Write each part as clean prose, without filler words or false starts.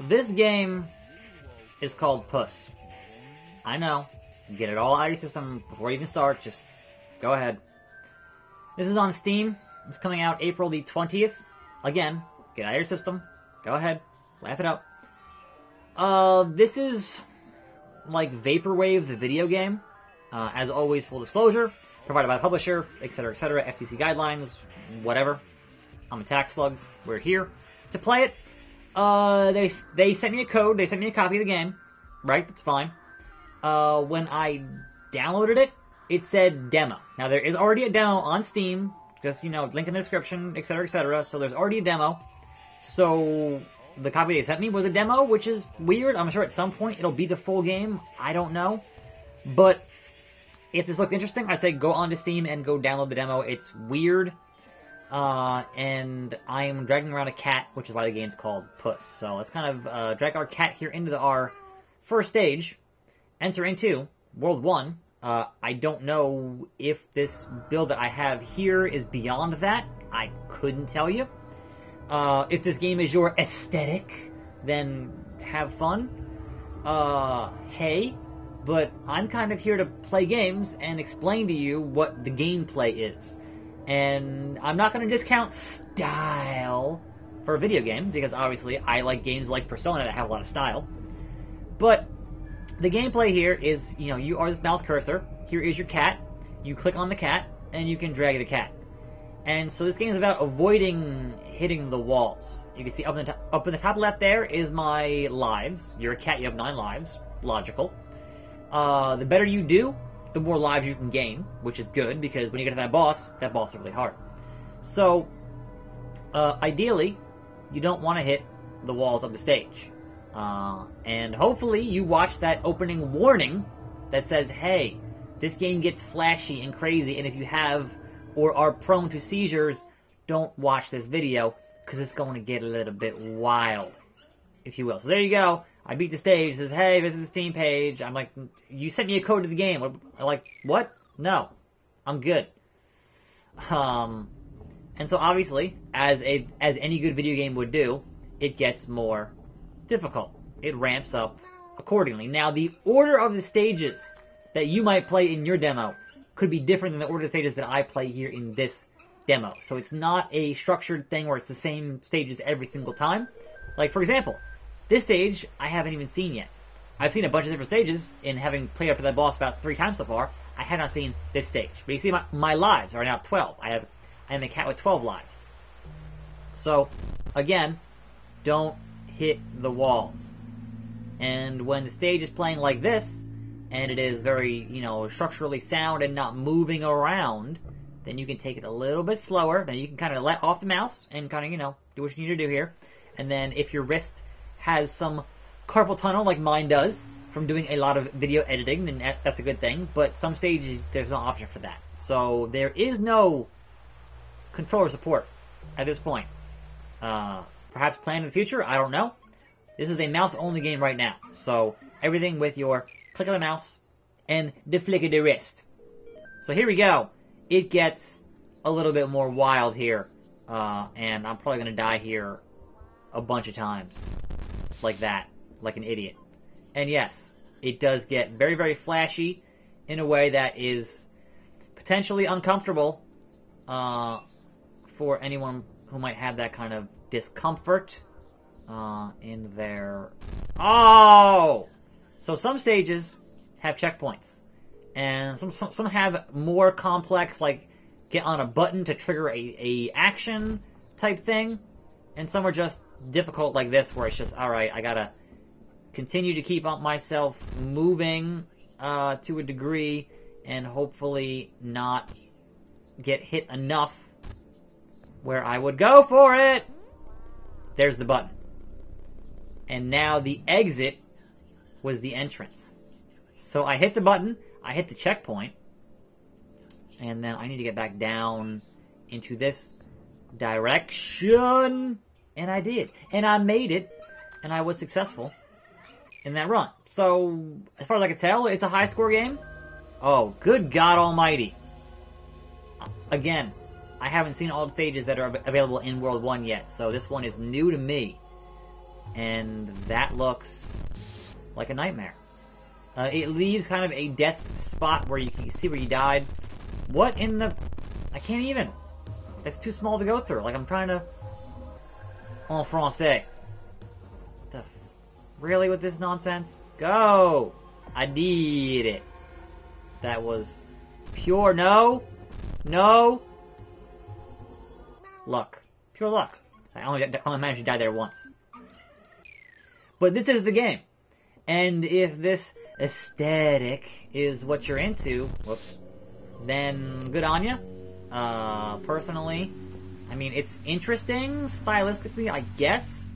this game is called Puss. I know. Get it all out of your system before you even start. Just go ahead. This is on Steam. It's coming out April the 20th. Again, get it out of your system. Go ahead. Laugh it up. This is like Vaporwave, the video game. As always, full disclosure. Provided by the publisher, etc., etc., FTC guidelines, whatever. I'm a tax slug. We're here to play it. They sent me a code. They sent me a copy of the game. Right? That's fine. When I downloaded it, it said demo. Now, there is already a demo on Steam. Just, link in the description, etc., etc. So there's already a demo. So the copy they sent me was a demo, which is weird. I'm sure at some point it'll be the full game. I don't know. But if this looks interesting, I'd say go onto Steam and go download the demo. It's weird. And I am dragging around a cat, which is why the game's called Puss. So let's kind of drag our cat here into our first stage. Enter into World 1. I don't know if this build that I have here is beyond that. I couldn't tell you. If this game is your aesthetic, then have fun. Hey, but I'm kind of here to play games and explain to you what the gameplay is. And I'm not going to discount style for a video game, because obviously I like games like Persona that have a lot of style. But the gameplay here is, you are this mouse cursor. Here is your cat. You click on the cat, and you can drag the cat. And so this game is about avoiding hitting the walls. You can see up in the top left there is my lives. You're a cat, you have 9 lives. Logical. The better you do, the more lives you can gain, which is good, because when you get to that boss is really hard. So, ideally, you don't want to hit the walls of the stage. And hopefully you watch that opening warning that says, hey, this game gets flashy and crazy, and if you have or are prone to seizures, don't watch this video, because it's going to get a little bit wild, if you will. So there you go. I beat the stage. It says, hey, this is the Steam page. I'm like, you sent me a code to the game. I'm like, what? No. I'm good. And so obviously, as any good video game would do, it gets more difficult. It ramps up accordingly. Now, the order of the stages that you might play in your demo could be different than the order of stages that I play here in this demo. So it's not a structured thing where it's the same stages every single time. Like, for example, this stage I haven't even seen yet. I've seen a bunch of different stages, and having played up to that boss about 3 times so far, I have not seen this stage. But you see my lives are now 12. I am a cat with 12 lives. So, again, don't hit the walls. And when the stage is playing like this, and it is very, structurally sound and not moving around, then you can take it a little bit slower. Then you can kind of let off the mouse and kind of, do what you need to do here. And then if your wrist has some carpal tunnel like mine does from doing a lot of video editing, then that's a good thing. But some stages, there's no option for that. So there is no controller support at this point. Perhaps plan in the future, I don't know. This is a mouse-only game right now. So everything with your click of the mouse and the flick of the wrist. So here we go. It gets a little bit more wild here. And I'm probably going to die here a bunch of times. Like that. Like an idiot. And yes, it does get very, very flashy in a way that is potentially uncomfortable for anyone who might have that kind of discomfort in their... Oh! So some stages have checkpoints. And some have more complex, like, get on a button to trigger a action type thing. And some are just difficult like this, where it's just, alright, I gotta continue to keep myself moving to a degree and hopefully not get hit enough where I would go for it. There's the button. And now the exit was the entrance. So I hit the button, I hit the checkpoint, and then I need to get back down into this direction. And I did. And I made it. And I was successful in that run. So, as far as I can tell, it's a high score game. Oh, good God almighty. Again, I haven't seen all the stages that are available in World 1 yet. So this one is new to me. And that looks like a nightmare. It leaves kind of a death spot where you can see where you died. What in the... I can't even. That's too small to go through. Like, I'm trying to... En français. Really with this nonsense? Go! I did it. That was pure no. No. Luck. Pure luck. I only managed to die there once. But this is the game. And if this aesthetic is what you're into, whoops, then good on you. Personally, I mean, it's interesting stylistically, I guess.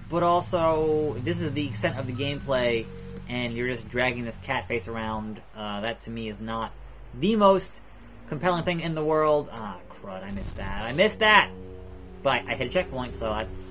But also, if this is the extent of the gameplay, and you're just dragging this cat face around, that to me is not the most compelling thing in the world. Ah, crud, I missed that. I missed that! But I hit a checkpoint, so that's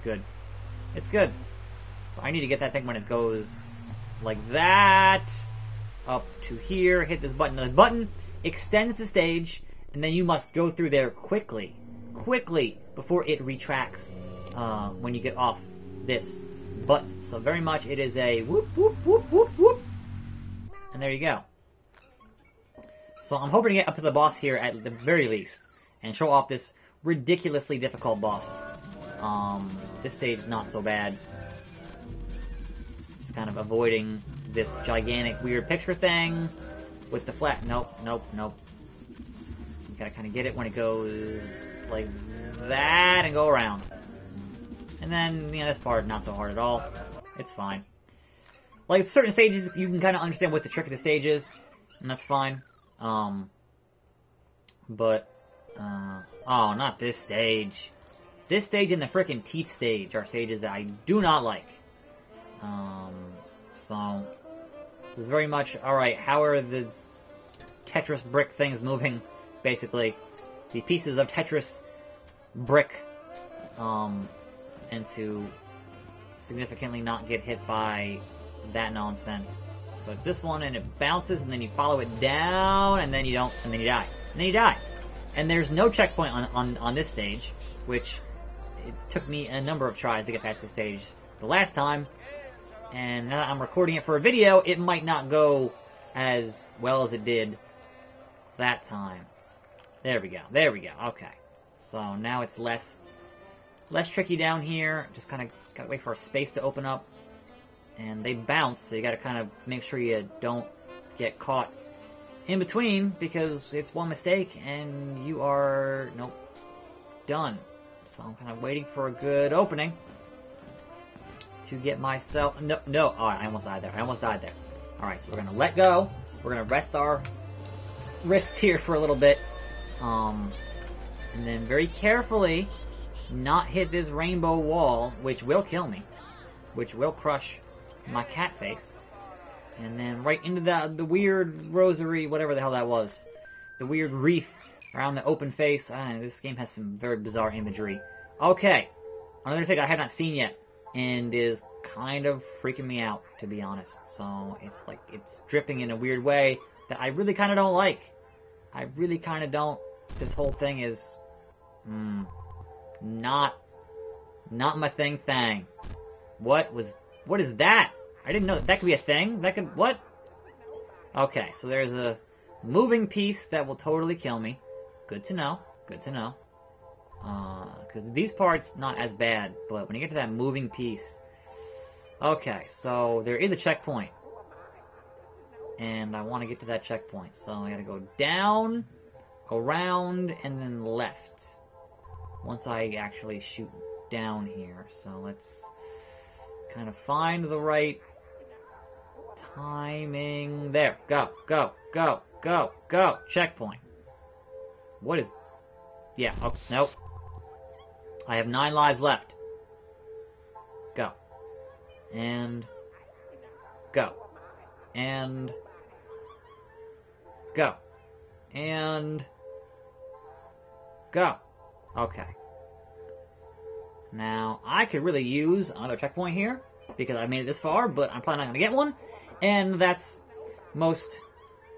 good. It's good. So I need to get that thing when it goes like that, up to here, hit this button. The button extends the stage, and then you must go through there quickly, before it retracts when you get off this button. So very much it is a whoop, whoop, whoop, whoop, whoop. And there you go. So I'm hoping to get up to the boss here at the very least, and show off this ridiculously difficult boss. This stage is not so bad. Just kind of avoiding this gigantic weird picture thing with the flat... Nope, nope, nope. You gotta kind of get it when it goes like that and go around. And then, you know, this part, not so hard at all. It's fine. Like, certain stages, you can kind of understand what the trick of the stage is, and that's fine. Oh, not this stage. This stage and the frickin' teeth stage are stages that I do not like. So, this is very much, alright, how are the Tetris brick things moving, basically? The pieces of Tetris brick, and to significantly not get hit by that nonsense. So it's this one, and it bounces, and then you follow it down, and then you don't, and then you die. And then you die. And there's no checkpoint on this stage, which it took me a number of tries to get past this stage the last time. And now that I'm recording it for a video, it might not go as well as it did that time. There we go. There we go. Okay. So now it's less tricky down here. Just kind of gotta wait for a space to open up. And they bounce, so you gotta kind of make sure you don't get caught in between, because it's one mistake and you are, nope, done. So I'm kind of waiting for a good opening to get myself, no, alright, I almost died there. Alright, so we're gonna let go. We're gonna rest our wrists here for a little bit. And then very carefully not hit this rainbow wall, which will kill me, which will crush my cat face. And then right into the weird rosary, whatever the hell that was. The weird wreath around the open face. This game has some very bizarre imagery. Okay, another stage I have not seen yet, and is kind of freaking me out, to be honest. So it's like, it's dripping in a weird way that I really kind of don't like. I really kind of don't. This whole thing is not my thing. What is that? I didn't know that could be a thing. That could, what? Okay, so there's a moving piece that will totally kill me. Good to know. Good to know. Because these parts, not as bad, but when you get to that moving piece... Okay, so there is a checkpoint. And I want to get to that checkpoint. So I gotta go down, around, and then left. Once I actually shoot down here. So let's kind of find the right timing. There. Go, go, go, go, go. Checkpoint. What is... Yeah, oh, nope. I have 9 lives left. Go. And... Go. And... Go. And... Go. Okay. Now, I could really use another checkpoint here, because I made it this far, but I'm probably not going to get one, and that's most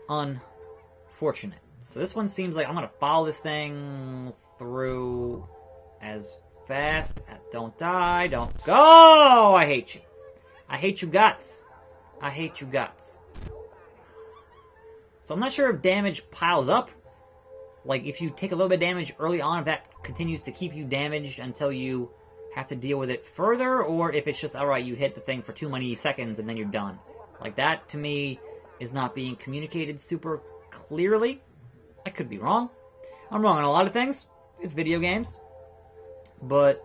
unfortunate. So this one seems like I'm going to follow this thing through as fast. Don't die. Don't go! I hate you. I hate you guts. I hate you guts. So I'm not sure if damage piles up. Like, if you take a little bit of damage early on, if that continues to keep you damaged until you have to deal with it further, or if it's just, alright, you hit the thing for too many seconds and then you're done. Like, that, to me, is not being communicated super clearly. I could be wrong. I'm wrong on a lot of things. It's video games. But,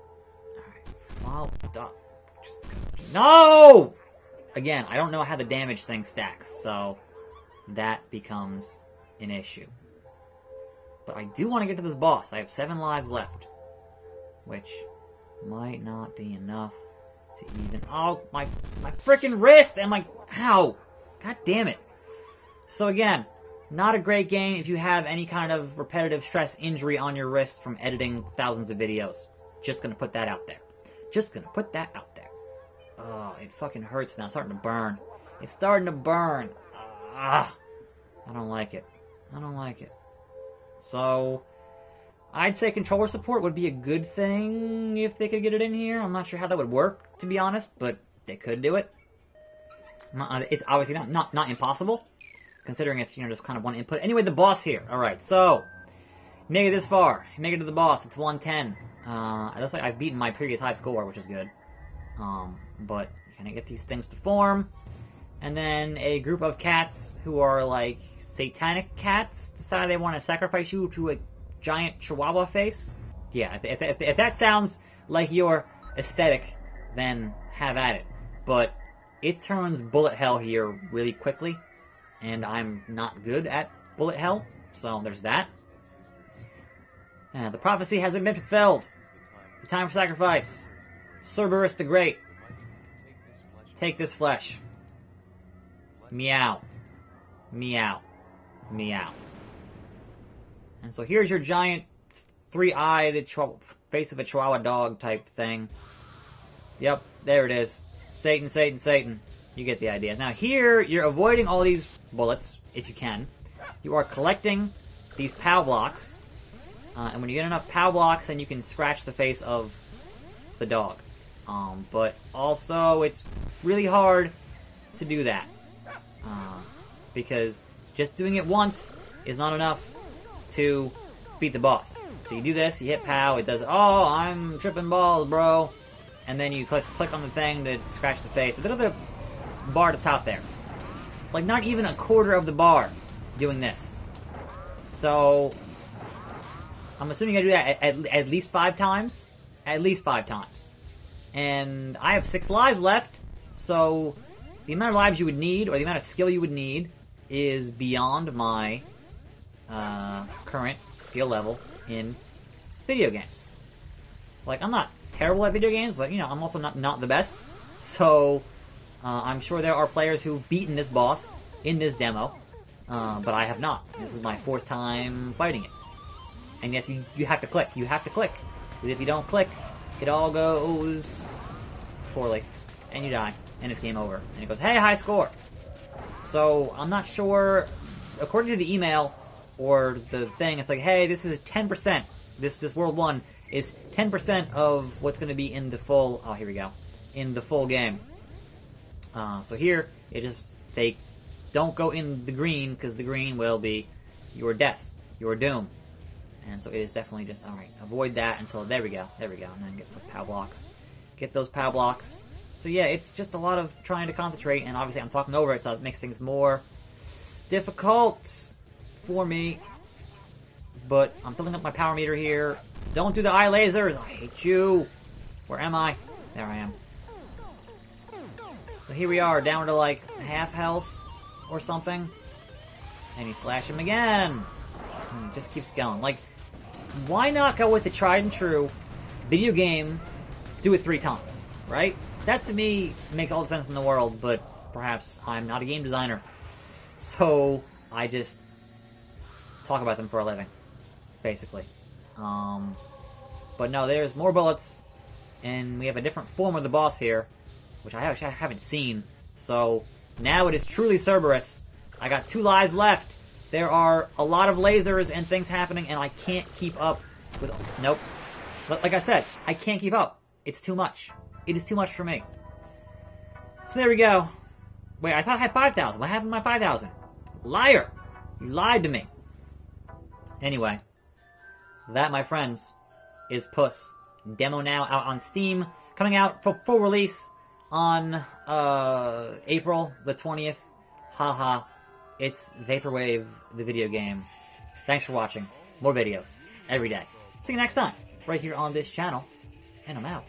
alright, no! Again, I don't know how the damage thing stacks, so that becomes an issue. But I do want to get to this boss. I have 7 lives left, which might not be enough to even... Oh, my freaking wrist! And my... Ow! God damn it. So again, not a great game if you have any kind of repetitive stress injury on your wrist from editing thousands of videos. Just gonna put that out there. Just gonna put that out there. Oh, it fucking hurts now. It's starting to burn. It's starting to burn. I don't like it. I don't like it. So, I'd say controller support would be a good thing if they could get it in here. I'm not sure how that would work, to be honest, but they could do it. It's obviously not impossible, considering it's, just kind of one input. Anyway, the boss here. Alright, so, make it this far. Make it to the boss. It's 110. It looks like I've beaten my previous high score, which is good. But you kind of get these things to form. And then a group of cats who are like satanic cats decide they want to sacrifice you to a giant chihuahua face. Yeah, if that sounds like your aesthetic, then have at it. But it turns bullet hell here really quickly, and I'm not good at bullet hell, so there's that. The prophecy hasn't been fulfilled. The time for sacrifice. Cerberus the Great. Take this flesh. Meow. Meow. Meow. And so here's your giant three-eyed face of a chihuahua dog type thing. Yep, there it is. Satan, Satan, Satan. You get the idea. Now here, you're avoiding all these bullets, if you can. You are collecting these POW blocks. And when you get enough POW blocks, then you can scratch the face of the dog. But also, it's really hard to do that. Because just doing it once is not enough to beat the boss. So you do this, you hit POW, it does, oh, I'm tripping balls, bro. And then you click on the thing to scratch the face. A little bit of bar to top there. Like, not even a quarter of the bar doing this. So, I'm assuming I do that at least 5 times. At least 5 times. And I have 6 lives left, so the amount of lives you would need, or the amount of skill you would need, is beyond my current skill level in video games. Like, I'm not terrible at video games, but, I'm also not the best. So, I'm sure there are players who've beaten this boss in this demo, but I have not. This is my 4th time fighting it. And yes, you have to click. You have to click. Because if you don't click, it all goes poorly. And you die. And it's game over. And it goes, hey, high score! So, I'm not sure. According to the email, or the thing, it's like, hey, this is 10%. This World 1 is 10% of what's going to be in the full... Oh, here we go. In the full game. So here, they don't go in the green, because the green will be your death. Your doom. And so it is definitely just, alright, avoid that until, there we go, and then get those POW blocks. Get those POW blocks. So yeah, it's just a lot of trying to concentrate, and obviously I'm talking over it, so it makes things more difficult for me. But I'm filling up my power meter here. Don't do the eye lasers! I hate you! Where am I? There I am. So here we are, down to like half health or something. And you slash him again! And it just keeps going. Like, why not go with the tried and true video game, do it 3 times, right? That to me makes all the sense in the world, but perhaps I'm not a game designer. So I just talk about them for a living, basically. But no, there's more bullets, and we have a different form of the boss here, which I actually haven't seen. So now it is truly Cerberus. I got 2 lives left. There are a lot of lasers and things happening, and I can't keep up with... Nope. But like I said, I can't keep up. It's too much. It is too much for me. So there we go. Wait, I thought I had 5,000. What happened to my 5,000? Liar! You lied to me. Anyway, that, my friends, is Puss. Demo now out on Steam. Coming out for full release on April the 20th. Haha. It's Vaporwave, the video game. Thanks for watching. More videos every day. See you next time, right here on this channel. And I'm out.